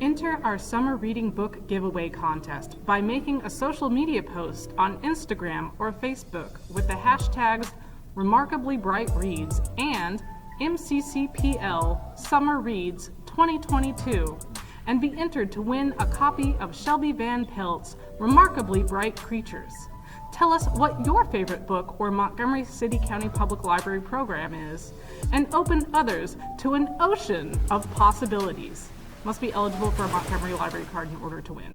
Enter our summer reading book giveaway contest by making a social media post on Instagram or Facebook with the hashtags Remarkably Bright Reads and MCCPL Summer Reads 2022 and be entered to win a copy of Shelby Van Pelt's Remarkably Bright Creatures. Tell us what your favorite book or Montgomery City County Public Library program is and open others to an ocean of possibilities. Must be eligible for a Montgomery Library card in order to win.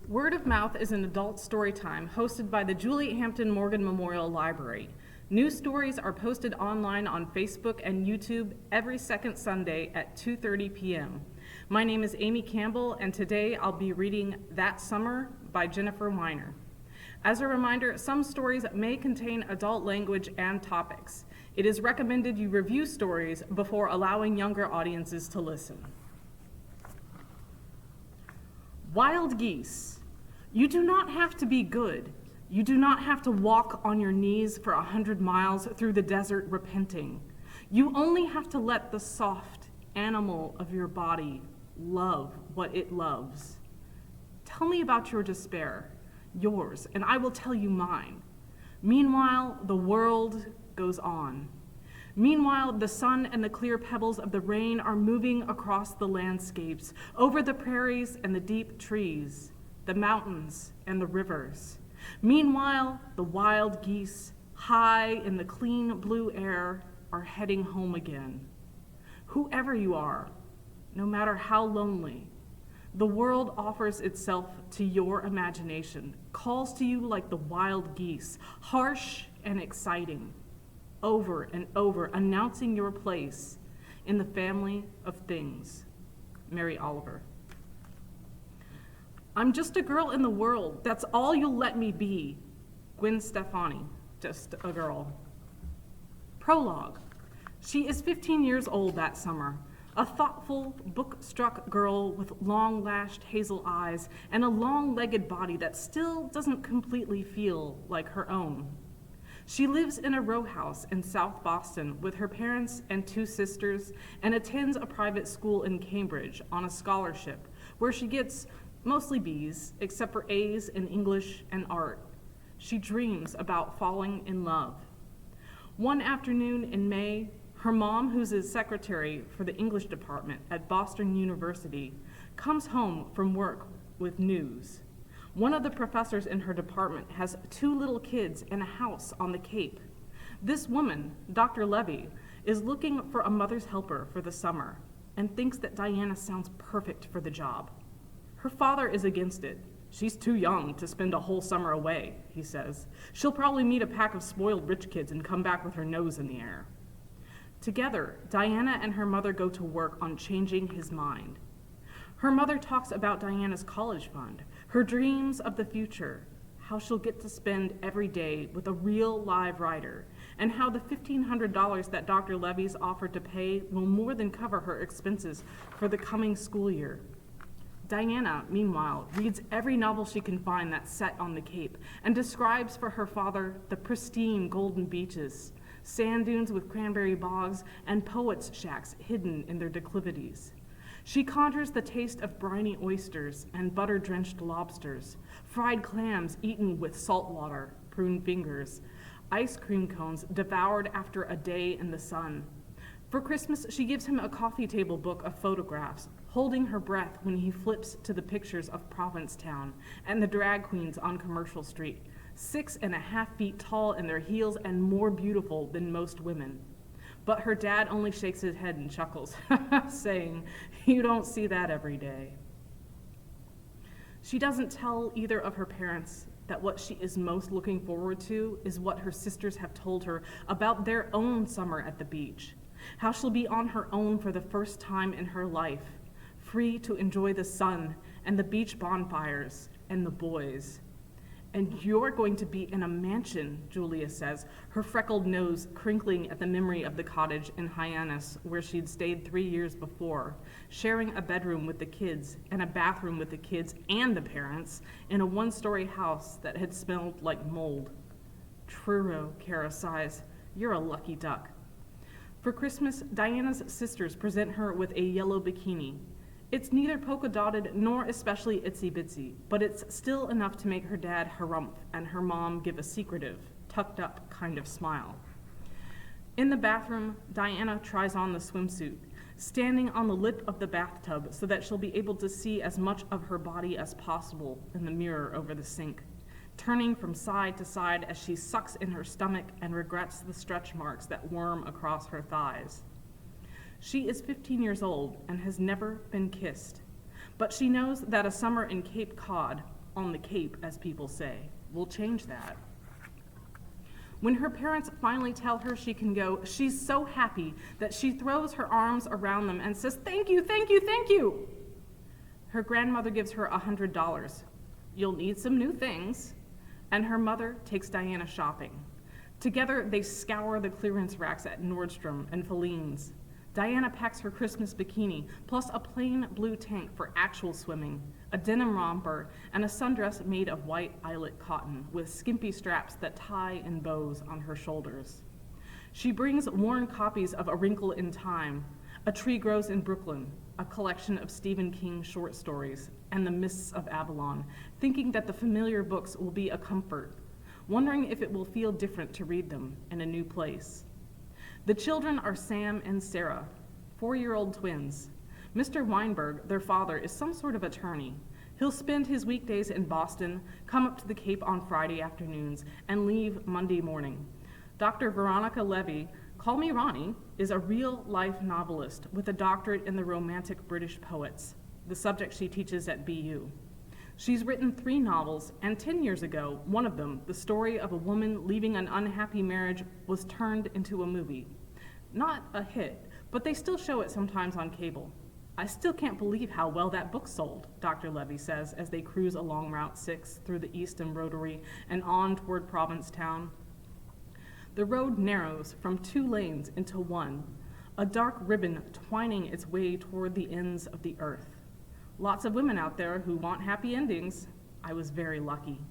Word of Mouth is an adult story time hosted by the Juliette Hampton Morgan Memorial Library. New stories are posted online on Facebook and YouTube every second Sunday at 2:30 p.m. My name is Amy Campbell, and today I'll be reading That Summer by Jennifer Weiner. As a reminder, some stories may contain adult language and topics. It is recommended you review stories before allowing younger audiences to listen. Wild geese. You do not have to be good. You do not have to walk on your knees for 100 miles through the desert repenting. You only have to let the soft animal of your body love what it loves. Tell me about your despair, yours, and I will tell you mine. Meanwhile, the world goes on. Meanwhile, the sun and the clear pebbles of the rain are moving across the landscapes, over the prairies and the deep trees, the mountains and the rivers. Meanwhile, the wild geese, high in the clean blue air, are heading home again. Whoever you are, no matter how lonely, the world offers itself to your imagination, calls to you like the wild geese, harsh and exciting, over and over, announcing your place in the family of things. Mary Oliver. I'm just a girl in the world. That's all you'll let me be. Gwen Stefani, just a girl. Prologue. She is 15 years old that summer, a thoughtful, book-struck girl with long-lashed hazel eyes and a long-legged body that still doesn't completely feel like her own. She lives in a row house in South Boston with her parents and two sisters and attends a private school in Cambridge on a scholarship where she gets mostly B's, except for A's in English and art. She dreams about falling in love. One afternoon in May, her mom, who's a secretary for the English department at Boston University, comes home from work with news. One of the professors in her department has two little kids in a house on the Cape. This woman, Dr. Levy, is looking for a mother's helper for the summer and thinks that Diana sounds perfect for the job. Her father is against it. She's too young to spend a whole summer away, he says. She'll probably meet a pack of spoiled rich kids and come back with her nose in the air. Together, Diana and her mother go to work on changing his mind. Her mother talks about Diana's college fund, her dreams of the future, how she'll get to spend every day with a real live writer, and how the $1,500 that Dr. Levy's offered to pay will more than cover her expenses for the coming school year. Diana, meanwhile, reads every novel she can find that's set on the Cape and describes for her father the pristine golden beaches, sand dunes with cranberry bogs, and poets' shacks hidden in their declivities. She conjures the taste of briny oysters and butter-drenched lobsters, fried clams eaten with salt water, prune fingers, ice cream cones devoured after a day in the sun. For Christmas, she gives him a coffee table book of photographs, holding her breath when he flips to the pictures of Provincetown and the drag queens on Commercial Street, 6.5 feet tall in their heels and more beautiful than most women. But her dad only shakes his head and chuckles, saying, "You don't see that every day." She doesn't tell either of her parents that what she is most looking forward to is what her sisters have told her about their own summer at the beach, how she'll be on her own for the first time in her life, free to enjoy the sun and the beach bonfires and the boys. "And you're going to be in a mansion," Julia says, her freckled nose crinkling at the memory of the cottage in Hyannis where she'd stayed 3 years before, sharing a bedroom with the kids and a bathroom with the kids and the parents in a one-story house that had smelled like mold. "Truro," Kara sighs, "you're a lucky duck." For Christmas, Diana's sisters present her with a yellow bikini. It's neither polka-dotted nor especially itsy-bitsy, but it's still enough to make her dad harumph and her mom give a secretive, tucked-up kind of smile. In the bathroom, Diana tries on the swimsuit, standing on the lip of the bathtub so that she'll be able to see as much of her body as possible in the mirror over the sink, turning from side to side as she sucks in her stomach and regrets the stretch marks that worm across her thighs. She is 15 years old and has never been kissed, but she knows that a summer in Cape Cod, on the Cape as people say, will change that. When her parents finally tell her she can go, she's so happy that she throws her arms around them and says, "Thank you, thank you, thank you." Her grandmother gives her $100. "You'll need some new things." And her mother takes Diana shopping. Together, they scour the clearance racks at Nordstrom and Feline's. Diana packs her Christmas bikini, plus a plain blue tank for actual swimming, a denim romper, and a sundress made of white eyelet cotton with skimpy straps that tie in bows on her shoulders. She brings worn copies of A Wrinkle in Time, A Tree Grows in Brooklyn, a collection of Stephen King short stories, and The Mists of Avalon, thinking that the familiar books will be a comfort, wondering if it will feel different to read them in a new place. The children are Sam and Sarah, 4-year-old twins. Mr. Weinberg, their father, is some sort of attorney. He'll spend his weekdays in Boston, come up to the Cape on Friday afternoons, and leave Monday morning. Dr. Veronica Levy, call me Ronnie, is a real-life novelist with a doctorate in the Romantic British poets, the subject she teaches at BU. She's written 3 novels, and 10 years ago, one of them, the story of a woman leaving an unhappy marriage, was turned into a movie. Not a hit, but they still show it sometimes on cable. I still can't believe how well that book sold, Dr. Levy says as they cruise along Route 6 through the Easton Rotary and on toward Provincetown. The road narrows from 2 lanes into one, a dark ribbon twining its way toward the ends of the earth. Lots of women out there who want happy endings. I was very lucky.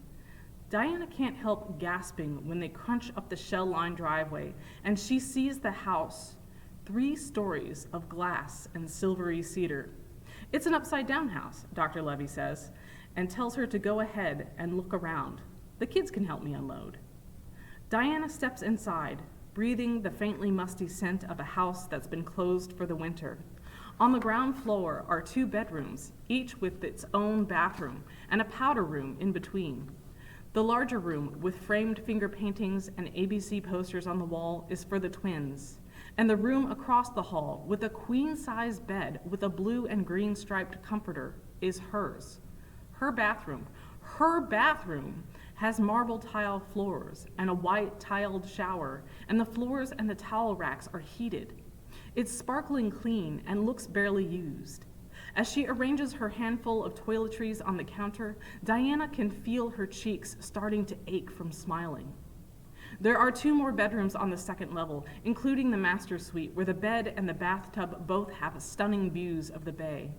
Diana can't help gasping when they crunch up the shell-lined driveway and she sees the house, 3 stories of glass and silvery cedar. It's an upside-down house, Dr. Levy says, and tells her to go ahead and look around. The kids can help me unload. Diana steps inside, breathing the faintly musty scent of a house that's been closed for the winter. On the ground floor are 2 bedrooms, each with its own bathroom, and a powder room in between. The larger room, with framed finger paintings and ABC posters on the wall, is for the twins. And the room across the hall, with a queen-size bed with a blue and green striped comforter, is hers. Her bathroom has marble tile floors and a white tiled shower, and the floors and the towel racks are heated. It's sparkling clean and looks barely used. As she arranges her handful of toiletries on the counter, Diana can feel her cheeks starting to ache from smiling. There are 2 more bedrooms on the 2nd level, including the master suite, where the bed and the bathtub both have stunning views of the bay.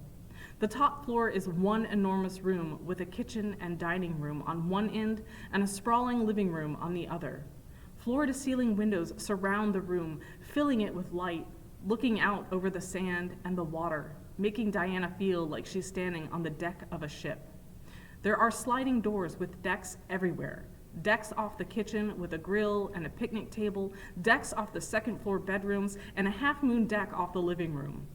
The top floor is one enormous room with a kitchen and dining room on one end and a sprawling living room on the other. Floor-to-ceiling windows surround the room, filling it with light, looking out over the sand and the water, making Diana feel like she's standing on the deck of a ship. There are sliding doors with decks everywhere. Decks off the kitchen with a grill and a picnic table, decks off the 2nd floor bedrooms, and a half-moon deck off the living room.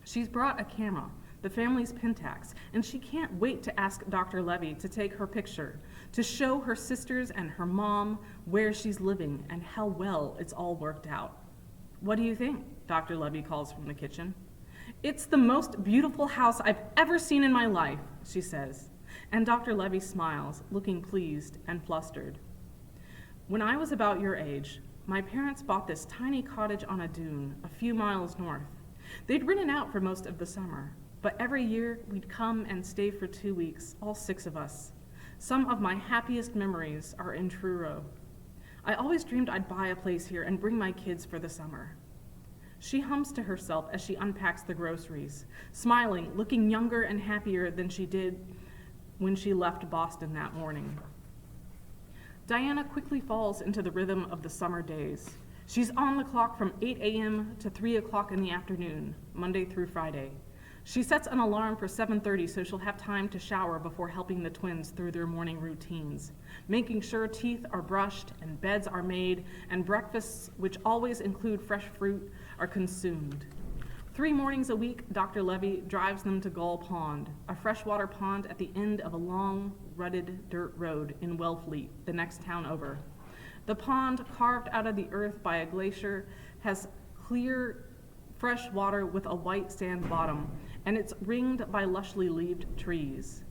She's brought a camera, the family's Pentax, and she can't wait to ask Dr. Levy to take her picture, to show her sisters and her mom where she's living and how well it's all worked out. "What do you think?" Dr. Levy calls from the kitchen. "It's the most beautiful house I've ever seen in my life," she says, and Dr. Levy smiles, looking pleased and flustered. "When I was about your age, my parents bought this tiny cottage on a dune a few miles north. They'd rented out for most of the summer, but every year we'd come and stay for 2 weeks, all 6 of us. Some of my happiest memories are in Truro. I always dreamed I'd buy a place here and bring my kids for the summer." She hums to herself as she unpacks the groceries, smiling, looking younger and happier than she did when she left Boston that morning. Diana quickly falls into the rhythm of the summer days. She's on the clock from 8 a.m. to 3 o'clock in the afternoon, Monday through Friday. She sets an alarm for 7:30 so she'll have time to shower before helping the twins through their morning routines, making sure teeth are brushed and beds are made and breakfasts, which always include fresh fruit, are consumed. 3 mornings a week, Dr. Levy drives them to Gull Pond, a freshwater pond at the end of a long, rutted dirt road in Wellfleet, the next town over. The pond, carved out of the earth by a glacier, has clear, fresh water with a white sand bottom, and it's ringed by lushly leaved trees.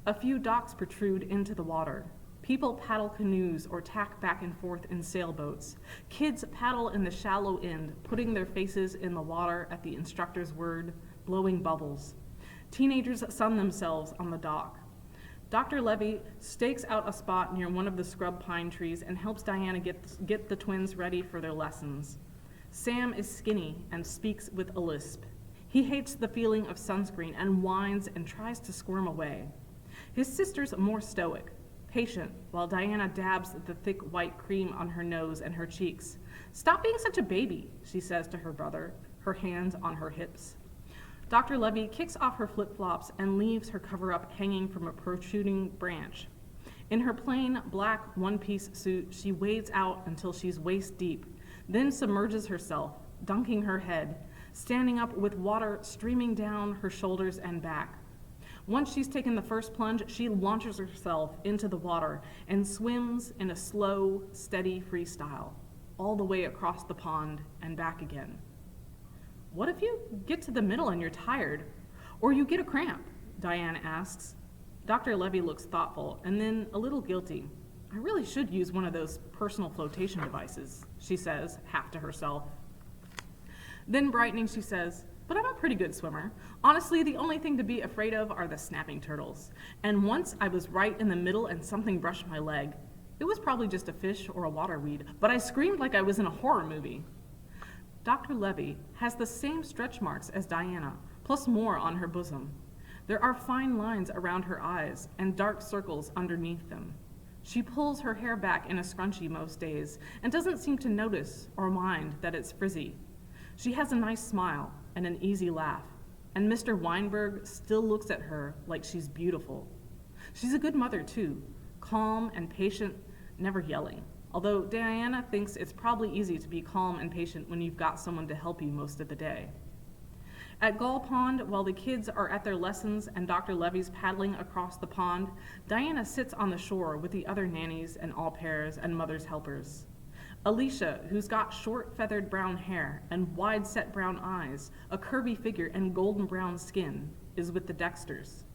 A few docks protrude into the water. People paddle canoes or tack back and forth in sailboats. Kids paddle in the shallow end, putting their faces in the water at the instructor's word, blowing bubbles. Teenagers sun themselves on the dock. Dr. Levy stakes out a spot near one of the scrub pine trees and helps Diana get the twins ready for their lessons. Sam is skinny and speaks with a lisp. He hates the feeling of sunscreen and whines and tries to squirm away. His sister's more stoic, patient, while Diana dabs the thick white cream on her nose and her cheeks. "Stop being such a baby," she says to her brother, her hands on her hips. Dr. Levy kicks off her flip-flops and leaves her cover-up hanging from a protruding branch. In her plain black one-piece suit, she wades out until she's waist-deep, then submerges herself, dunking her head, standing up with water streaming down her shoulders and back. Once she's taken the first plunge, she launches herself into the water and swims in a slow, steady freestyle, all the way across the pond and back again. "What if you get to the middle and you're tired, or you get a cramp?" Diana asks. Dr. Levy looks thoughtful and then a little guilty. "I really should use one of those personal flotation devices," she says, half to herself. Then brightening, she says, "But I'm a pretty good swimmer. Honestly, the only thing to be afraid of are the snapping turtles. And once I was right in the middle and something brushed my leg. It was probably just a fish or a water weed, but I screamed like I was in a horror movie." Dr. Levy has the same stretch marks as Diana, plus more on her bosom. There are fine lines around her eyes and dark circles underneath them. She pulls her hair back in a scrunchie most days and doesn't seem to notice or mind that it's frizzy. She has a nice smile and an easy laugh, and Mr. Weinberg still looks at her like she's beautiful. She's a good mother too, calm and patient, never yelling, although Diana thinks it's probably easy to be calm and patient when you've got someone to help you most of the day. At Gull Pond, while the kids are at their lessons and Dr. Levy's paddling across the pond, Diana sits on the shore with the other nannies and au pairs and mother's helpers. Alicia, who's got short feathered brown hair and wide-set brown eyes, a curvy figure, and golden brown skin, is with the Dexters.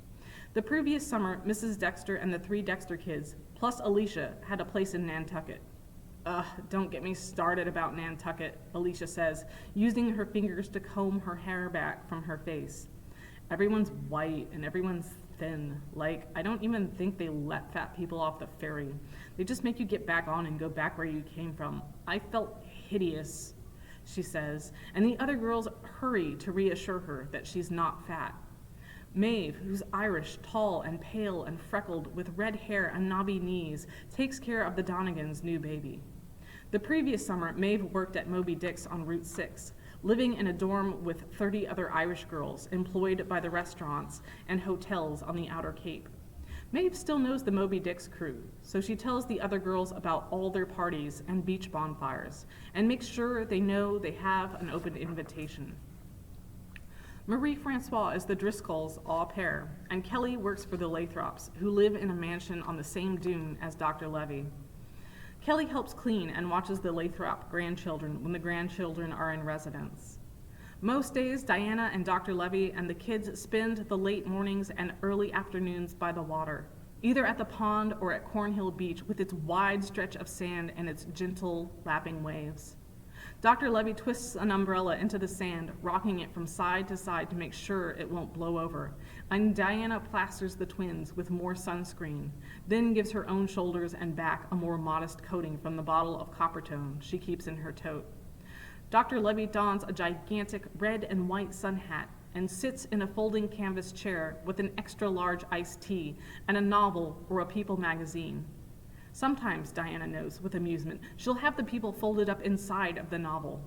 The previous summer, Mrs. Dexter and the 3 Dexter kids, plus Alicia, had a place in Nantucket. Don't get me started about Nantucket," Alicia says, using her fingers to comb her hair back from her face. "Everyone's white and everyone's thin. Like, I don't even think they let fat people off the ferry. They just make you get back on and go back where you came from. I felt hideous," she says, and the other girls hurry to reassure her that she's not fat. Maeve, who's Irish, tall and pale and freckled with red hair and knobby knees, takes care of the Donegans' new baby. The previous summer, Maeve worked at Moby Dick's on Route 6, living in a dorm with 30 other Irish girls employed by the restaurants and hotels on the Outer Cape. Maeve still knows the Moby Dick's crew, so she tells the other girls about all their parties and beach bonfires and makes sure they know they have an open invitation. Marie Francois is the Driscolls' au pair, and Kelly works for the Lathrops, who live in a mansion on the same dune as Dr. Levy. Kelly helps clean and watches the Lathrop grandchildren when the grandchildren are in residence. Most days, Diana and Dr. Levy and the kids spend the late mornings and early afternoons by the water, either at the pond or at Cornhill Beach with its wide stretch of sand and its gentle, lapping waves. Dr. Levy twists an umbrella into the sand, rocking it from side to side to make sure it won't blow over, and Diana plasters the twins with more sunscreen, then gives her own shoulders and back a more modest coating from the bottle of Coppertone she keeps in her tote. Dr. Levy dons a gigantic red and white sun hat and sits in a folding canvas chair with an extra-large iced tea and a novel or a People magazine. Sometimes, Diana knows with amusement, she'll have the People folded up inside of the novel.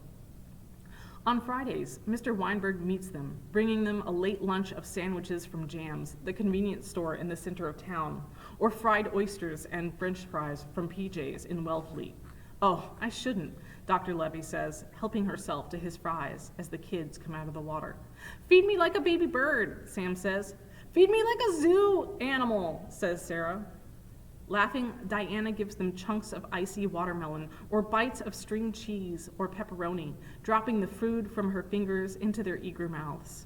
On Fridays, Mr. Weinberg meets them, bringing them a late lunch of sandwiches from Jam's, the convenience store in the center of town, or fried oysters and French fries from PJ's in Wellfleet. Oh, I shouldn't, Dr. Levy says, helping herself to his fries as the kids come out of the water. Feed me like a baby bird, Sam says. Feed me like a zoo animal, says Sarah. Laughing, Diana gives them chunks of icy watermelon or bites of string cheese or pepperoni, dropping the food from her fingers into their eager mouths.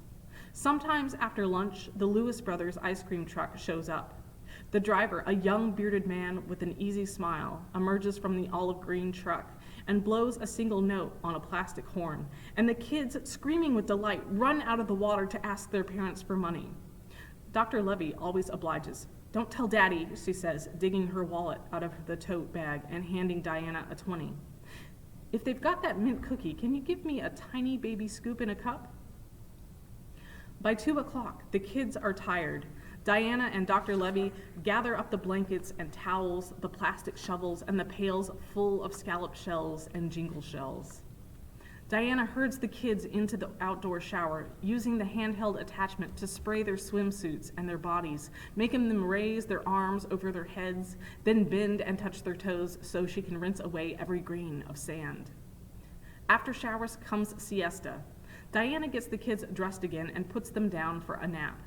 Sometimes after lunch, the Lewis brothers' ice cream truck shows up. The driver, a young bearded man with an easy smile, emerges from the olive green truck and blows a single note on a plastic horn, and the kids, screaming with delight, run out of the water to ask their parents for money. Dr. Levy always obliges. Don't tell Daddy, she says, digging her wallet out of the tote bag and handing Diana a 20. If they've got that mint cookie, can you give me a tiny baby scoop in a cup? By 2 o'clock, the kids are tired. Diana and Dr. Levy gather up the blankets and towels, the plastic shovels, and the pails full of scallop shells and jingle shells. Diana herds the kids into the outdoor shower, using the handheld attachment to spray their swimsuits and their bodies, making them raise their arms over their heads, then bend and touch their toes so she can rinse away every grain of sand. After showers comes siesta. Diana gets the kids dressed again and puts them down for a nap.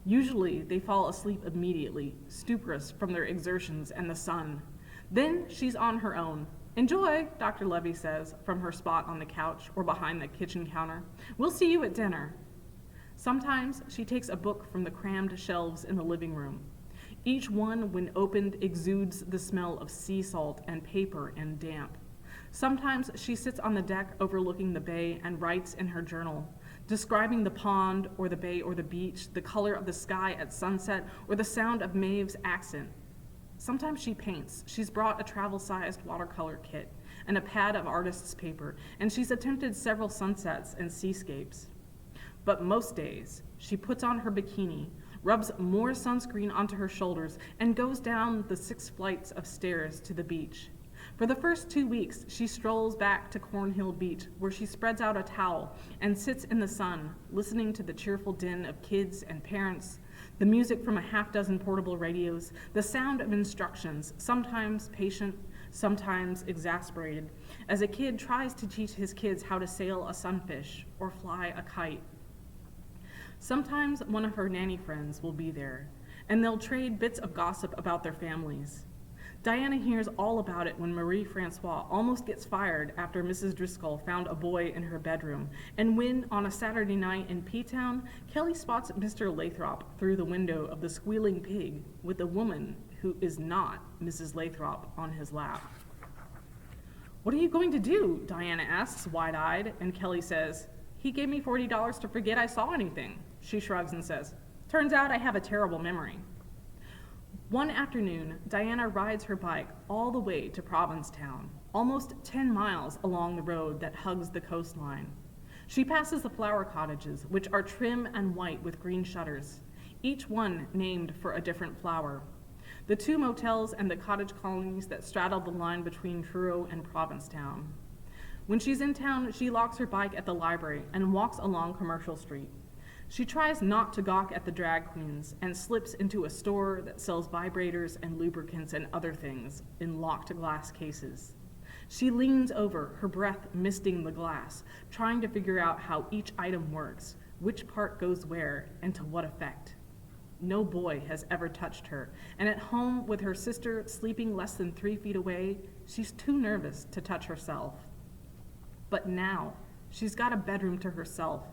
Usually, they fall asleep immediately, stuporous from their exertions and the sun. Then she's on her own. Enjoy, Dr. Levy says, from her spot on the couch or behind the kitchen counter. We'll see you at dinner. Sometimes she takes a book from the crammed shelves in the living room. Each one, when opened, exudes the smell of sea salt and paper and damp. Sometimes she sits on the deck overlooking the bay and writes in her journal, describing the pond or the bay or the beach, the color of the sky at sunset, or the sound of Maeve's accent. Sometimes she paints. She's brought a travel-sized watercolor kit and a pad of artist's paper, and she's attempted several sunsets and seascapes. But most days, she puts on her bikini, rubs more sunscreen onto her shoulders, and goes down the 6 flights of stairs to the beach. For the first 2 weeks, she strolls back to Cornhill Beach, where she spreads out a towel and sits in the sun, listening to the cheerful din of kids and parents, the music from a half-dozen portable radios, the sound of instructions, sometimes patient, sometimes exasperated, as a kid tries to teach his kids how to sail a sunfish or fly a kite. Sometimes one of her nanny friends will be there, and they'll trade bits of gossip about their families. Diana hears all about it when Marie Francois almost gets fired after Mrs. Driscoll found a boy in her bedroom, and when, on a Saturday night in P-Town, Kelly spots Mr. Lathrop through the window of the Squealing Pig with a woman who is not Mrs. Lathrop on his lap. What are you going to do? Diana asks, wide-eyed, and Kelly says, he gave me $40 to forget I saw anything. She shrugs and says, turns out I have a terrible memory. One afternoon, Diana rides her bike all the way to Provincetown, almost 10 miles along the road that hugs the coastline. She passes the flower cottages, which are trim and white with green shutters, each one named for a different flower. The 2 motels and the cottage colonies that straddle the line between Truro and Provincetown. When she's in town, she locks her bike at the library and walks along Commercial Street. She tries not to gawk at the drag queens and slips into a store that sells vibrators and lubricants and other things in locked glass cases. She leans over, her breath misting the glass, trying to figure out how each item works, which part goes where, and to what effect. No boy has ever touched her, and at home with her sister sleeping less than 3 feet away, she's too nervous to touch herself. But now, she's got a bedroom to herself,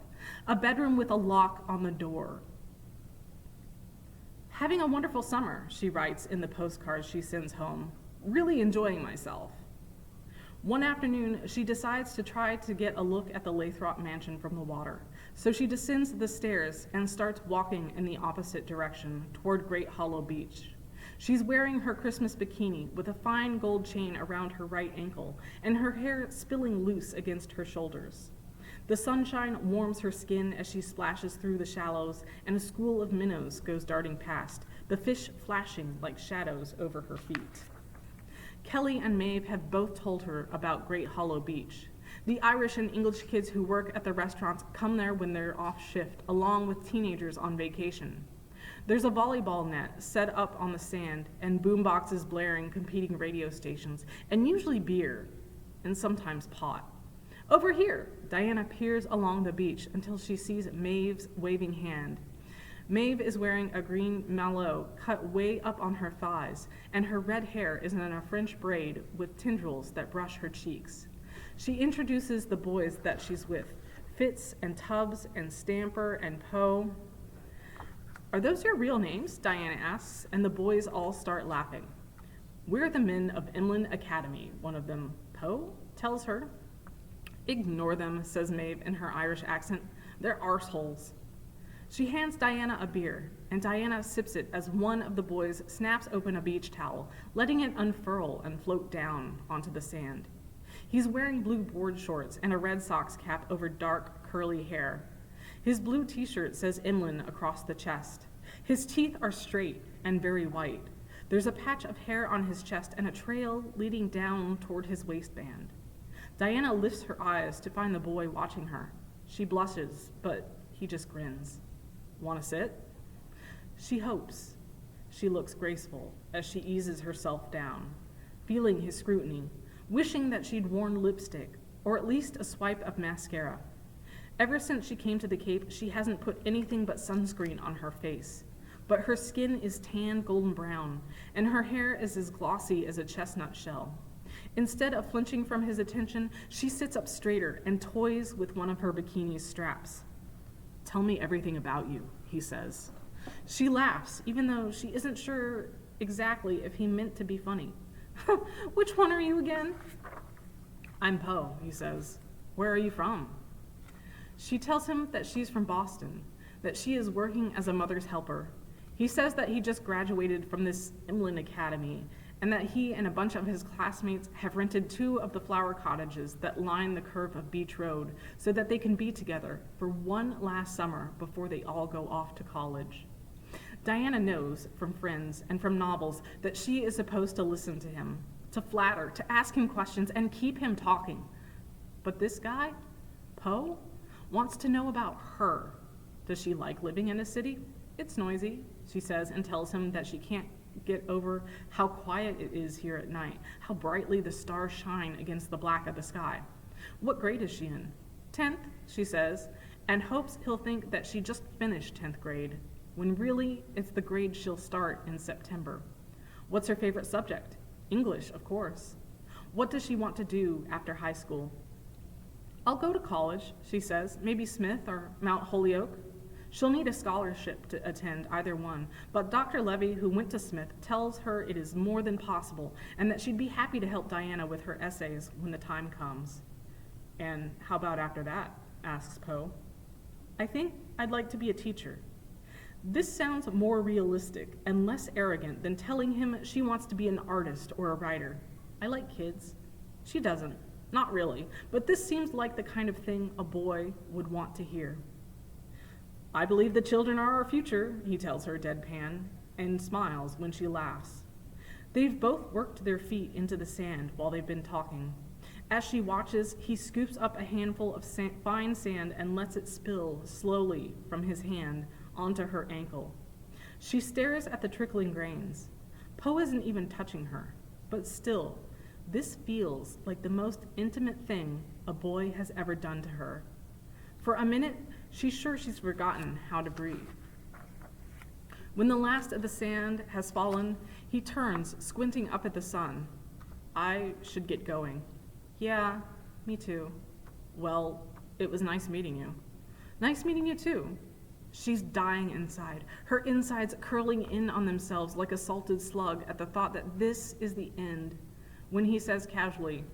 a bedroom with a lock on the door. Having a wonderful summer, she writes in the postcards she sends home. Really enjoying myself. One afternoon, she decides to try to get a look at the Lathrop mansion from the water. So she descends the stairs and starts walking in the opposite direction toward Great Hollow Beach. She's wearing her Christmas bikini with a fine gold chain around her right ankle and her hair spilling loose against her shoulders. The sunshine warms her skin as she splashes through the shallows, and a school of minnows goes darting past, the fish flashing like shadows over her feet. Kelly and Maeve have both told her about Great Hollow Beach. The Irish and English kids who work at the restaurants come there when they're off shift, along with teenagers on vacation. There's a volleyball net set up on the sand and boom boxes blaring competing radio stations, and usually beer, and sometimes pot. Over here, Diana peers along the beach until she sees Maeve's waving hand. Maeve is wearing a green malot cut way up on her thighs, and her red hair is in a French braid with tendrils that brush her cheeks. She introduces the boys that she's with, Fitz and Tubbs and Stamper and Poe. "Are those your real names?" Diana asks, and the boys all start laughing. "We're the men of Inland Academy," one of them, Poe, tells her. "Ignore them," says Maeve in her Irish accent. "They're arseholes." She hands Diana a beer, and Diana sips it as one of the boys snaps open a beach towel, letting it unfurl and float down onto the sand. He's wearing blue board shorts and a Red Sox cap over dark, curly hair. His blue t-shirt says Inland across the chest. His teeth are straight and very white. There's a patch of hair on his chest and a trail leading down toward his waistband. Diana lifts her eyes to find the boy watching her. She blushes, but he just grins. "Want to sit?" She hopes. She looks graceful as she eases herself down, feeling his scrutiny, wishing that she'd worn lipstick or at least a swipe of mascara. Ever since she came to the Cape, she hasn't put anything but sunscreen on her face, but her skin is tan golden brown, and her hair is as glossy as a chestnut shell. Instead of flinching from his attention, she sits up straighter and toys with one of her bikini's straps. "Tell me everything about you," he says. She laughs, even though she isn't sure exactly if he meant to be funny. "Which one are you again?" "I'm Poe," he says. "Where are you from?" She tells him that she's from Boston, that she is working as a mother's helper. He says that he just graduated from this Inland Academy, and that he and a bunch of his classmates have rented 2 of the flower cottages that line the curve of Beach Road so that they can be together for one last summer before they all go off to college. Diana knows from friends and from novels that she is supposed to listen to him, to flatter, to ask him questions, and keep him talking. But this guy, Poe, wants to know about her. Does she like living in a city? "It's noisy," she says, and tells him that she can't get over how quiet it is here at night, how brightly the stars shine against the black of the sky. What grade is she in? 10th, she says, and hopes he'll think that she just finished 10th grade, when really it's the grade she'll start in September. What's her favorite subject? English, of course. What does she want to do after high school? "I'll go to college," she says, "maybe Smith or Mount Holyoke." She'll need a scholarship to attend either one, but Dr. Levy, who went to Smith, tells her it is more than possible and that she'd be happy to help Diana with her essays when the time comes. "And how about after that?" asks Poe. "I think I'd like to be a teacher." This sounds more realistic and less arrogant than telling him she wants to be an artist or a writer. "I like kids." She doesn't, not really, but this seems like the kind of thing a boy would want to hear. "I believe the children are our future," he tells her deadpan, and smiles when she laughs. They've both worked their feet into the sand while they've been talking. As she watches, he scoops up a handful of fine sand and lets it spill slowly from his hand onto her ankle. She stares at the trickling grains. Poe isn't even touching her, but still, this feels like the most intimate thing a boy has ever done to her. For a minute, she's sure she's forgotten how to breathe. When the last of the sand has fallen, he turns, squinting up at the sun. "I should get going." "Yeah, me too." "Well, it was nice meeting you." "Nice meeting you too." She's dying inside, her insides curling in on themselves like a salted slug at the thought that this is the end. When he says casually,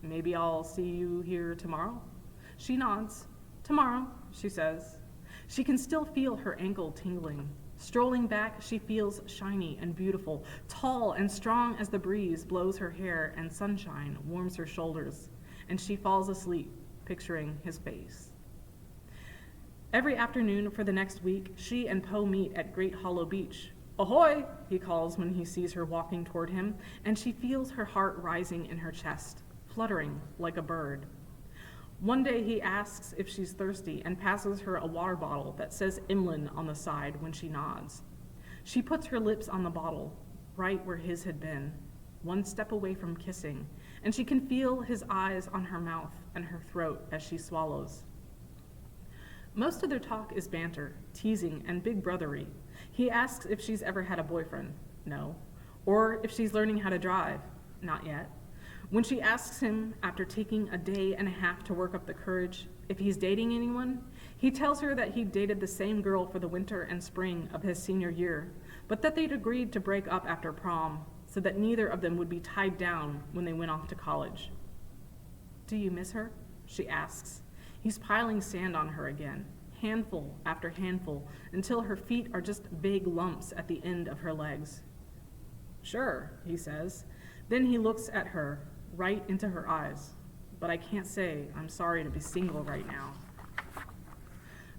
"Maybe I'll see you here tomorrow?" She nods. "Tomorrow," she says. She can still feel her ankle tingling. Strolling back, she feels shiny and beautiful, tall and strong as the breeze blows her hair and sunshine warms her shoulders, and she falls asleep, picturing his face. Every afternoon for the next week, she and Poe meet at Great Hollow Beach. "Ahoy!" he calls when he sees her walking toward him, and she feels her heart rising in her chest, fluttering like a bird. One day he asks if she's thirsty and passes her a water bottle that says Imlin on the side when she nods. She puts her lips on the bottle, right where his had been, one step away from kissing, and she can feel his eyes on her mouth and her throat as she swallows. Most of their talk is banter, teasing, and big brothery. He asks if she's ever had a boyfriend. No. Or if she's learning how to drive. Not yet. When she asks him, after taking a day and a half to work up the courage, if he's dating anyone, he tells her that he dated the same girl for the winter and spring of his senior year, but that they'd agreed to break up after prom so that neither of them would be tied down when they went off to college. "Do you miss her?" she asks. He's piling sand on her again, handful after handful, until her feet are just vague lumps at the end of her legs. "Sure," he says. Then he looks at her, right into her eyes. "But I can't say I'm sorry to be single right now."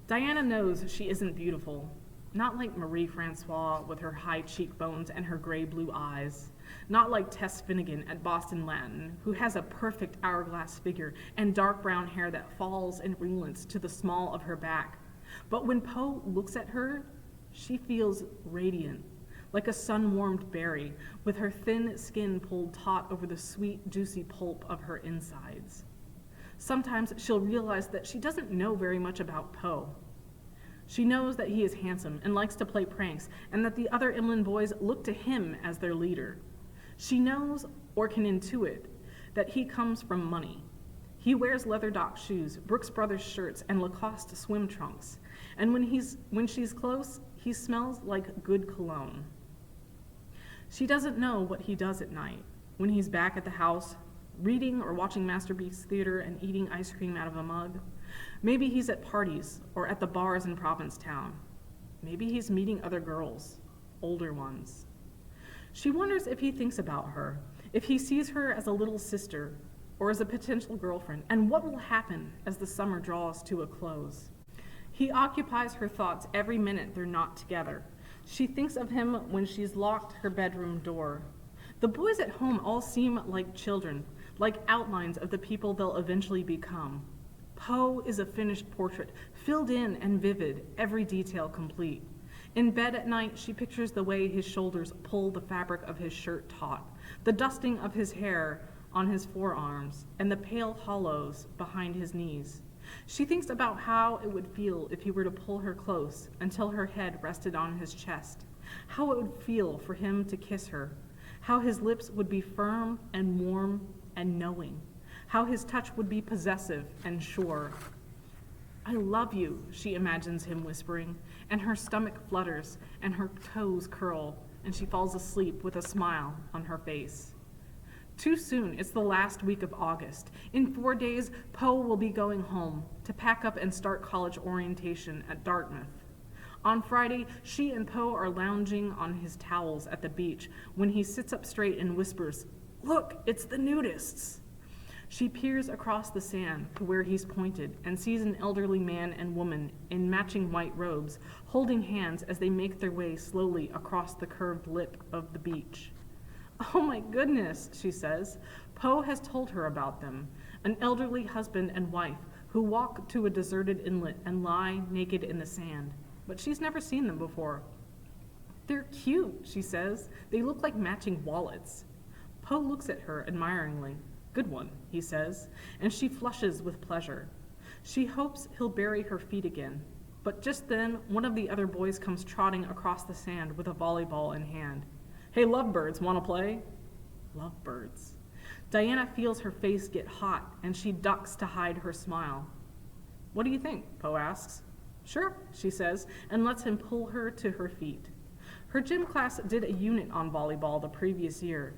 Diana knows she isn't beautiful. Not like Marie Francois with her high cheekbones and her gray-blue eyes. Not like Tess Finnegan at Boston Latin, who has a perfect hourglass figure and dark brown hair that falls in ringlets to the small of her back. But when Poe looks at her, she feels radiant, like a sun-warmed berry, with her thin skin pulled taut over the sweet, juicy pulp of her insides. Sometimes she'll realize that she doesn't know very much about Poe. She knows that he is handsome and likes to play pranks, and that the other Imlin boys look to him as their leader. She knows, or can intuit, that he comes from money. He wears leather dock shoes, Brooks Brothers shirts, and Lacoste swim trunks. And when she's close, he smells like good cologne. She doesn't know what he does at night, when he's back at the house, reading or watching Masterpiece Theater and eating ice cream out of a mug. Maybe he's at parties or at the bars in Provincetown. Maybe he's meeting other girls, older ones. She wonders if he thinks about her, if he sees her as a little sister or as a potential girlfriend, and what will happen as the summer draws to a close. He occupies her thoughts every minute they're not together. She thinks of him when she's locked her bedroom door. The boys at home all seem like children, like outlines of the people they'll eventually become. Poe is a finished portrait, filled in and vivid, every detail complete. In bed at night, she pictures the way his shoulders pull the fabric of his shirt taut, the dusting of his hair on his forearms, and the pale hollows behind his knees. She thinks about how it would feel if he were to pull her close until her head rested on his chest, how it would feel for him to kiss her, how his lips would be firm and warm and knowing, how his touch would be possessive and sure. "I love you," she imagines him whispering, and her stomach flutters and her toes curl, and she falls asleep with a smile on her face. Too soon, it's the last week of August. In 4 days, Poe will be going home to pack up and start college orientation at Dartmouth. On Friday, she and Poe are lounging on his towels at the beach when he sits up straight and whispers, "Look, it's the nudists." She peers across the sand to where he's pointed and sees an elderly man and woman in matching white robes, holding hands as they make their way slowly across the curved lip of the beach. "Oh my goodness," she says. Poe has told her about them, an elderly husband and wife who walk to a deserted inlet and lie naked in the sand, but she's never seen them before. "They're cute," she says. "They look like matching wallets." Poe looks at her admiringly. "Good one," he says, and she flushes with pleasure. She hopes he'll bury her feet again, but just then one of the other boys comes trotting across the sand with a volleyball in hand. "Hey, lovebirds, want to play?" Lovebirds. Diana feels her face get hot, and she ducks to hide her smile. "What do you think?" Poe asks. "Sure," she says, and lets him pull her to her feet. Her gym class did a unit on volleyball the previous year.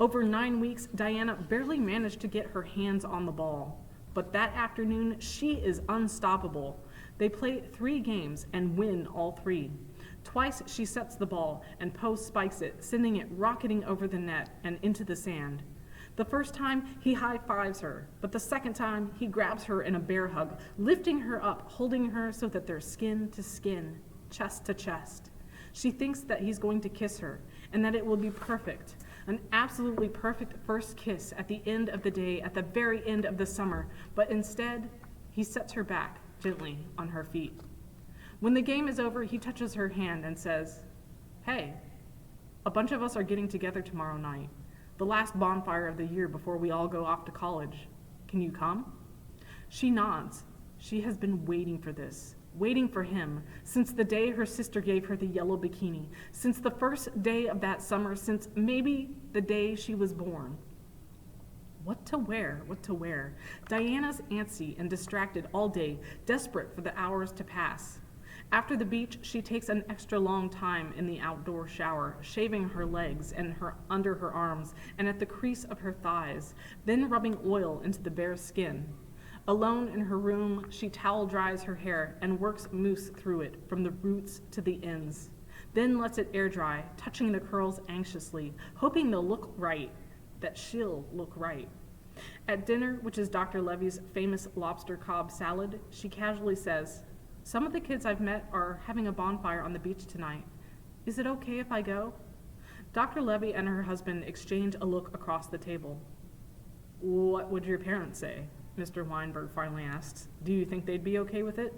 Over 9 weeks, Diana barely managed to get her hands on the ball. But that afternoon, she is unstoppable. They play 3 games and win all 3. Twice she sets the ball, and Poe spikes it, sending it rocketing over the net and into the sand. The first time, he high-fives her, but the second time, he grabs her in a bear hug, lifting her up, holding her so that they're skin to skin, chest to chest. She thinks that he's going to kiss her, and that it will be perfect. An absolutely perfect first kiss at the end of the day, at the very end of the summer, but instead, he sets her back gently on her feet. When the game is over, he touches her hand and says, "Hey, a bunch of us are getting together tomorrow night, the last bonfire of the year before we all go off to college. Can you come?" She nods. She has been waiting for this, waiting for him, since the day her sister gave her the yellow bikini, since the first day of that summer, since maybe the day she was born. What to wear, what to wear? Diana's antsy and distracted all day, desperate for the hours to pass. After the beach, she takes an extra long time in the outdoor shower, shaving her legs and under her arms and at the crease of her thighs, then rubbing oil into the bare skin. Alone in her room, she towel dries her hair and works mousse through it from the roots to the ends, then lets it air dry, touching the curls anxiously, hoping they'll look right, that she'll look right. At dinner, which is Dr. Levy's famous lobster cob salad, she casually says, "Some of the kids I've met are having a bonfire on the beach tonight. Is it okay if I go?" Dr. Levy and her husband exchange a look across the table. "What would your parents say?" Mr. Weinberg finally asks. "Do you think they'd be okay with it?"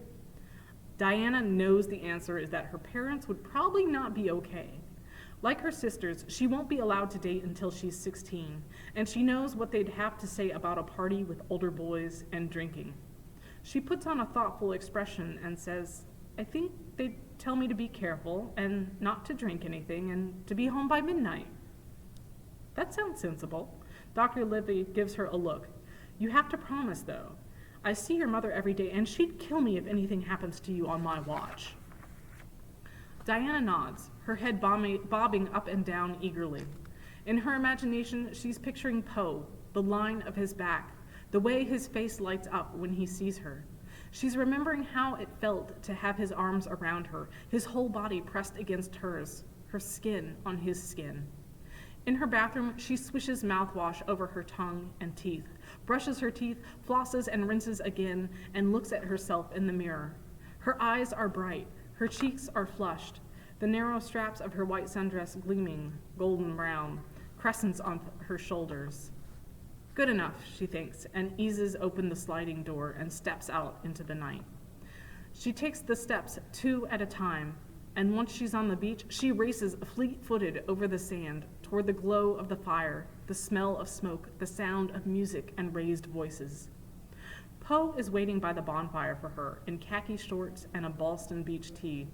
Diana knows the answer is that her parents would probably not be okay. Like her sisters, she won't be allowed to date until she's 16, and she knows what they'd have to say about a party with older boys and drinking. She puts on a thoughtful expression and says, "I think they'd tell me to be careful and not to drink anything and to be home by midnight." That sounds sensible. Dr. Levy gives her a look. "You have to promise, though. I see your mother every day, and she'd kill me if anything happens to you on my watch." Diana nods, her head bobbing up and down eagerly. In her imagination, she's picturing Poe, the line of his back, the way his face lights up when he sees her. She's remembering how it felt to have his arms around her, his whole body pressed against hers, her skin on his skin. In her bathroom, she swishes mouthwash over her tongue and teeth, brushes her teeth, flosses and rinses again, and looks at herself in the mirror. Her eyes are bright, her cheeks are flushed, the narrow straps of her white sundress gleaming golden brown, crescents on her shoulders. Good enough, she thinks, and eases open the sliding door and steps out into the night. She takes the steps 2 at a time, and once she's on the beach, she races fleet-footed over the sand toward the glow of the fire, the smell of smoke, the sound of music and raised voices. Poe is waiting by the bonfire for her in khaki shorts and a Boston beach tee.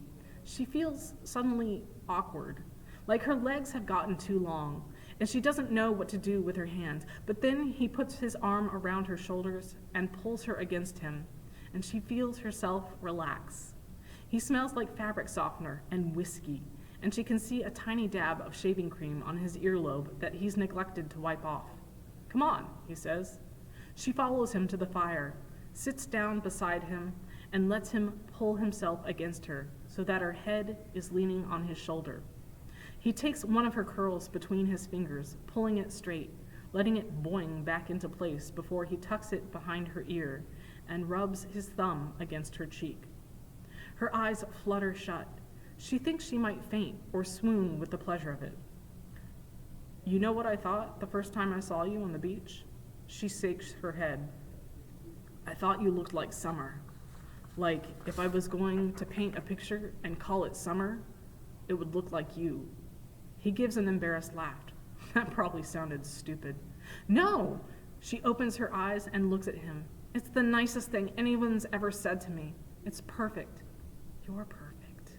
She feels suddenly awkward, like her legs have gotten too long, and she doesn't know what to do with her hands. But then he puts his arm around her shoulders and pulls her against him, and she feels herself relax. He smells like fabric softener and whiskey, and she can see a tiny dab of shaving cream on his earlobe that he's neglected to wipe off. "Come on," he says. She follows him to the fire, sits down beside him, and lets him pull himself against her so that her head is leaning on his shoulder. He takes one of her curls between his fingers, pulling it straight, letting it boing back into place before he tucks it behind her ear and rubs his thumb against her cheek. Her eyes flutter shut. She thinks she might faint or swoon with the pleasure of it. "You know what I thought the first time I saw you on the beach?" She shakes her head. "I thought you looked like summer. Like if I was going to paint a picture and call it summer, it would look like you." He gives an embarrassed laugh. That probably sounded stupid. "No!" She opens her eyes and looks at him. "It's the nicest thing anyone's ever said to me. It's perfect. You're perfect."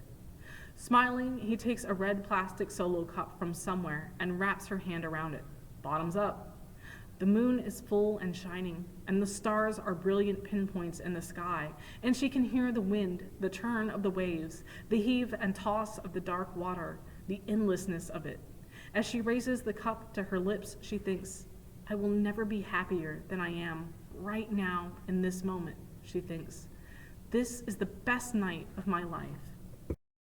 Smiling, he takes a red plastic Solo cup from somewhere and wraps her hand around it. Bottoms up. The moon is full and shining, and the stars are brilliant pinpoints in the sky, and she can hear the wind, the turn of the waves, the heave and toss of the dark water, the endlessness of it. As she raises the cup to her lips, she thinks, "I will never be happier than I am right now in this moment," she thinks. "This is the best night of my life."